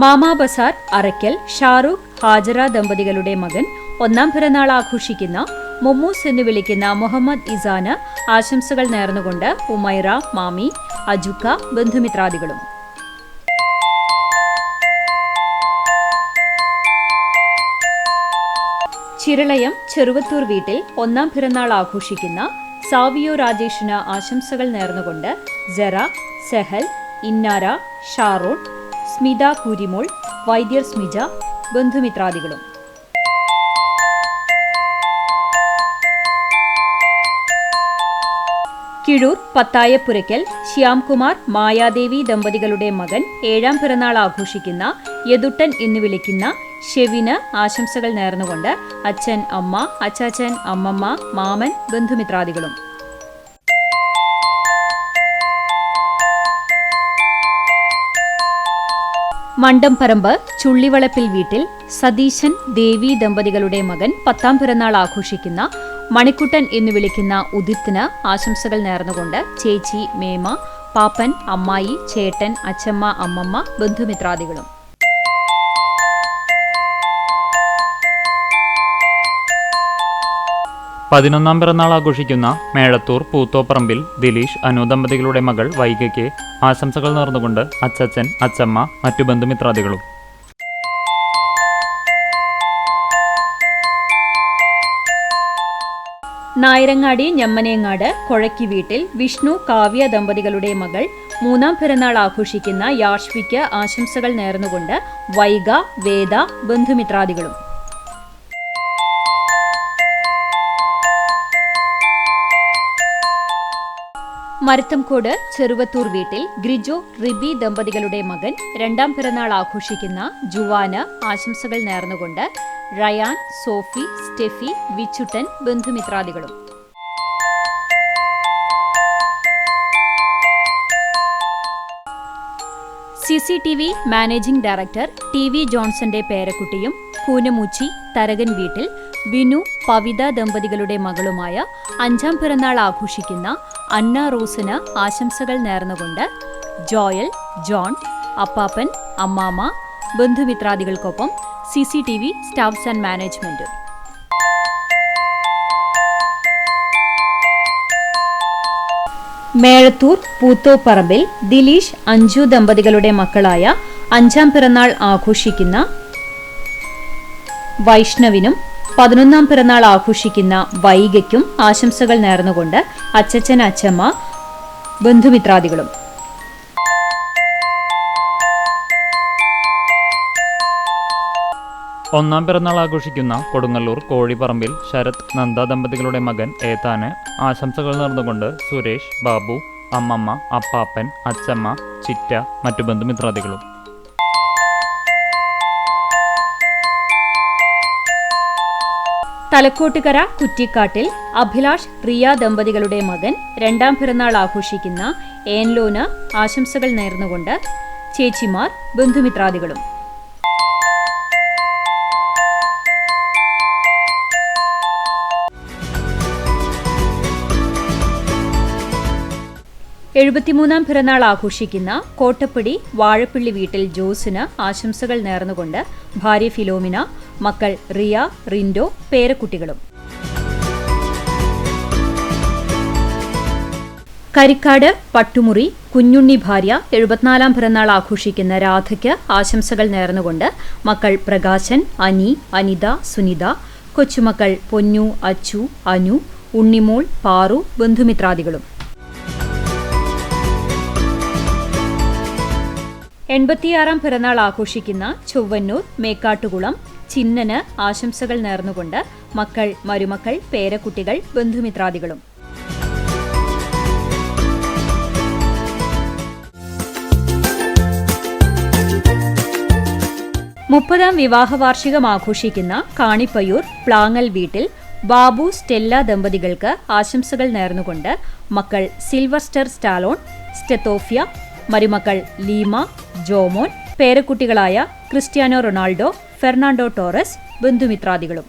മാമാ ബസാർ അറയ്ക്കൽ ഷാറൂഖ് ഹാജറ ദമ്പതികളുടെ മകൻ ഒന്നാം പിറന്നാൾ ആഘോഷിക്കുന്ന മൊമ്മൂസ് എന്ന് വിളിക്കുന്ന മുഹമ്മദ് ഇസാന് ആശംസകൾ നേർന്നുകൊണ്ട് ഉമൈറ, മാമി, അജുക്ക, ബന്ധുമിത്രാദികളും. ചിരളയം ചെറുവത്തൂർ വീട്ടിൽ ഒന്നാം പിറന്നാൾ ആഘോഷിക്കുന്ന സാവിയോ രാജേഷിന് ആശംസകൾ നേർന്നുകൊണ്ട് സെറ, സെഹൽ, ഇന്നാര, ഷാറോൺ, സ്മിത കൂരിമോൾ, വൈദ്യർ സ്മിജ, ബന്ധുമിത്രാദികളും. കിഴൂർ പത്തായപ്പുരയ്ക്കൽ ശ്യാംകുമാർ, മായാദേവി ദമ്പതികളുടെ മകൻ ഏഴാം പിറന്നാൾ ആഘോഷിക്കുന്ന യദുട്ടൻ എന്ന് വിളിക്കുന്ന ഷെവിന് ആശംസകൾ നേർന്നുകൊണ്ട് അച്ഛൻ, അമ്മ, അച്ചാച്ചൻ, അമ്മമ്മ, മാമൻ, ബന്ധുമിത്രാദികളും. മണ്ടംപറമ്പ് ചുള്ളിവളപ്പിൽ വീട്ടിൽ സതീശൻ, ദേവി ദമ്പതികളുടെ മകൻ 10ാം പിറന്നാൾ ആഘോഷിക്കുന്ന മണിക്കുട്ടൻ എന്ന് വിളിക്കുന്ന ഉദിത്തിന് ആശംസകൾ നേർന്നുകൊണ്ട് ചേച്ചി, മേമ, പാപ്പൻ, അമ്മായി, ചേട്ടൻ, അച്ചമ്മ, അമ്മമ്മ, ബന്ധുമിത്രാദികളും. പതിനൊന്നാം പിറന്നാൾ ആഘോഷിക്കുന്ന മേഴത്തൂർ പൂത്തോപ്പറമ്പിൽ ദിലീഷ്, അനു ദമ്പതികളുടെ മകൾ വൈഗയ്ക്ക് ആശംസകൾ നേർന്നുകൊണ്ട് അച്ചച്ചൻ, അച്ചമ്മ, മറ്റു ബന്ധുമിത്രാദികളും. നായരങ്ങാടി ഞമ്മനേങ്ങാട് കൊഴക്കി വീട്ടിൽ വിഷ്ണു, കാവ്യ ദമ്പതികളുടെ മകൾ 3ാം പിറന്നാൾ ആഘോഷിക്കുന്ന യാഷ്വിക്ക് ആശംസകൾ നേർന്നുകൊണ്ട് വൈഗ, വേദ, ബന്ധുമിത്രാദികളും. മരത്തംകോട് ചെറുവത്തൂർ വീട്ടിൽ ഗ്രിജോ, റിബി ദമ്പതികളുടെ മകൻ 2ാം പിറന്നാൾ ആഘോഷിക്കുന്ന ജുവാന് ആശംസകൾ നേർന്നുകൊണ്ട് റയാൻ, സോഫി, സ്റ്റെഫി, വിച്ചുട്ടൻ, ബന്ധുമിത്രാദികളും. CCTV മാനേജിംഗ് ഡയറക്ടർ TV ജോൺസന്റെ പേരക്കുട്ടിയും കൂനമൂച്ചി തരകൻ വീട്ടിൽ വിനു, പവിത ദമ്പതികളുടെ മകളുമായ 5ാം പിറന്നാൾ ആഘോഷിക്കുന്ന അന്ന റോസിന് ആശംസകൾ നേർന്നുകൊണ്ട് ജോയൽ, ജോൺ, അപ്പാപ്പൻ, അമ്മാമ, ബന്ധുമിത്രാദികൾക്കൊപ്പം CCTV staffs and management. Mezhathur Poothoparambil Dileesh, Anju ദമ്പതികളുടെ മക്കളായ 5ാം പിറന്നാൾ ആഘോഷിക്കുന്ന വൈഷ്ണവിനും 11ാം പിറന്നാൾ ആഘോഷിക്കുന്ന വൈഗയ്ക്കും ആശംസകൾ നേർന്നുകൊണ്ട് അച്ചച്ചൻ, അച്ചമ്മ, ബന്ധുമിത്രാദികളും. ഒന്നാം പിറന്നാൾ ആഘോഷിക്കുന്ന കൊടുങ്ങല്ലൂർ കോഴിപ്പറമ്പിൽ ശരത്, നന്ദ ദമ്പതികളുടെ മകൻ ഏതാന് ആശംസകൾ നേർന്നുകൊണ്ട് സുരേഷ്, ബാബു, അമ്മമ്മ, അപ്പാപ്പൻ, അച്ചമ്മ, ചിറ്റ, മറ്റു ബന്ധുമിത്രാദികളും. തലക്കോട്ടുകര കുറ്റിക്കാട്ടിൽ അഭിലാഷ്, റിയ ദമ്പതികളുടെ മകൻ 2ാം പിറന്നാൾ ആഘോഷിക്കുന്ന ഏൻലോന് ആശംസകൾ നേർന്നുകൊണ്ട് ചേച്ചിമാർ, ബന്ധുമിത്രാദികളും. എഴുപത്തിമൂന്നാം പിറന്നാൾ ആഘോഷിക്കുന്ന കോട്ടപ്പടി വാഴപ്പിള്ളി വീട്ടിൽ ജോസിന് ആശംസകൾ നേർന്നുകൊണ്ട് ഭാര്യ ഫിലോമിന, മക്കൾ റിയ, റിൻഡോ, പേരക്കുട്ടികളും. കരിക്കാട് പട്ടുമുറി കുഞ്ഞുണ്ണി ഭാര്യ 74ാം പിറന്നാൾ ആഘോഷിക്കുന്ന രാധയ്ക്ക് ആശംസകൾ നേർന്നുകൊണ്ട് മക്കൾ പ്രകാശൻ, അനി, അനിത, സുനിത, കൊച്ചുമക്കൾ പൊന്നു, അച്ചു, അനു, ഉണ്ണിമോൾ, പാറു, ബന്ധുമിത്രാദികളും. 86ാം പിറന്നാൾ ആഘോഷിക്കുന്ന ചൊവ്വന്നൂർ മേക്കാട്ടുകുളം ചിന്നന് ആശംസകൾ നേർന്നുകൊണ്ട് മക്കൾ, മരുമക്കൾ, പേരക്കുട്ടികൾ, ബന്ധുമിത്രാദികളും. മുപ്പതാം വിവാഹ വാർഷികം ആഘോഷിക്കുന്ന കാണിപ്പയ്യൂർ പ്ലാങ്ങൽ വീട്ടിൽ ബാബു, സ്റ്റെല്ല ദമ്പതികൾക്ക് ആശംസകൾ നേർന്നുകൊണ്ട് മക്കൾ സിൽവർസ്റ്റർ സ്റ്റാലോൺ, സ്റ്റെത്തോഫിയ, മരുമക്കൾ ലീമ, ജോമോൻ, പേരക്കുട്ടികളായ ക്രിസ്ത്യാനോ റൊണാൾഡോ, ഫെർണാണ്ടോ ടോറസ്, ബന്ധുമിത്രാദികളും.